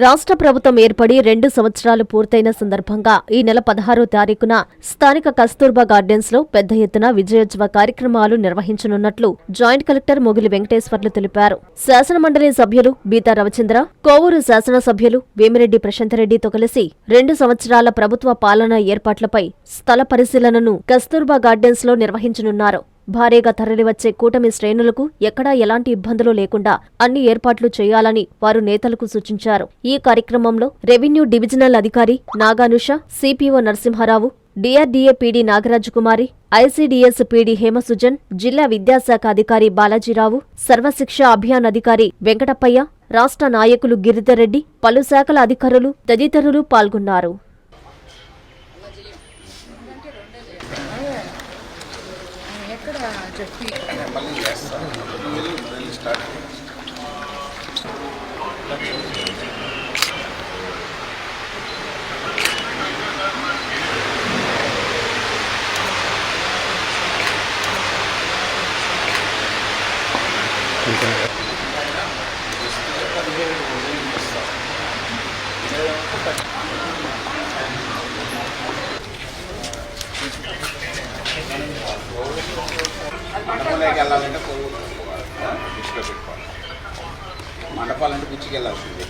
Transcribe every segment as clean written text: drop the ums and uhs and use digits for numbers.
రాష్ట్ర ప్రభుత్వం ఏర్పడి 2 సంవత్సరాలు పూర్తయిన సందర్భంగా ఈ నెల 16వ తారీఖున స్థానిక కస్తూర్బా గార్డెన్స్ లో పెద్ద ఎత్తున విజయోత్సవ కార్యక్రమాలు నిర్వహించనున్నట్లు జాయింట్ కలెక్టర్ మొగిలి వెంకటేశ్వర్లు తెలిపారు. శాసనమండలి సభ్యులు బీతా రవిచంద్ర, కోవూరు శాసనసభ్యులు వేమిరెడ్డి ప్రశాంతరెడ్డితో కలిసి 2 సంవత్సరాల ప్రభుత్వ పాలనా ఏర్పాట్లపై స్థల పరిశీలనను కస్తూర్బా గార్డెన్స్ లో నిర్వహించనున్నారు. భారీగా తరలివచ్చే కూటమి శ్రేణులకు ఎక్కడా ఎలాంటి ఇబ్బందులు లేకుండా అన్ని ఏర్పాట్లు చేయాలని వారు నేతలకు సూచించారు. ఈ కార్యక్రమంలో రెవెన్యూ డివిజనల్ అధికారి Naganusha, CPO Narasimha Rao, DRDA PD Nagarajakumari, ICDS PD Hemasujan, జిల్లా విద్యాశాఖ అధికారి బాలాజీరావు, సర్వశిక్ష అభియాన్ అధికారి వెంకటప్పయ్య, రాష్ట్ర నాయకులు గిరిధర్ రెడ్డి, పలు శాఖల అధికారులు తదితరులు పాల్గొన్నారు. మండపాలంటే పిచ్చికి వెళ్ళాల్సింది.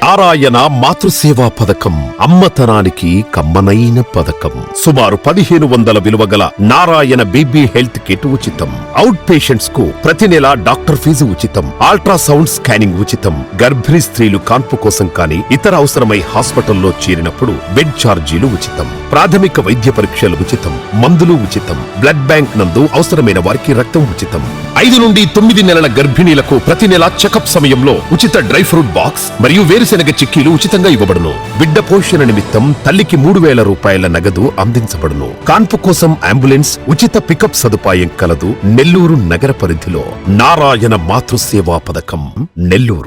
నారాయణ మాతృసేవా పథకం అమ్మతనానికి కమ్మనైన పథకం. సుమారు 1500 విలువ గల నారాయణ బేబీ హెల్త్ కిట్ ఉచితం. అవుట్ పేషెంట్స్ కు ప్రతి నెల డాక్టర్ ఫీజు ఉచితం. అల్ట్రాసౌండ్ స్కానింగ్ ఉచితం. గర్భిణీ స్త్రీలు కాన్పు కోసం కానీ ఇతర అవసరమై హాస్పిటల్లో చేరినప్పుడు బెడ్ ఛార్జీలు ఉచితం. ప్రాథమిక వైద్య పరీక్షలు ఉచితం. మందులు ఉచితం. బ్లడ్ బ్యాంక్ నందు అవసరమైన వారికి రక్తం ఉచితం. 5 నుండి 9 నెలల గర్భిణీలకు ప్రతి నెల చెకప్ సమయంలో ఉచిత డ్రై ఫ్రూట్ బాక్స్ మరియు వేరుశెనగ చిక్కీలు ఉచితంగా ఇవ్వబడును. బిడ్డ పోషణ నిమిత్తం తల్లికి 3000 రూపాయల నగదు అందించబడును. కాన్పు కోసం అంబులెన్స్ ఉచిత పికప్ సదుపాయం కలదు. నెల్లూరు నగర పరిధిలో నారాయణ మాతృసేవా పథకం, నెల్లూరు.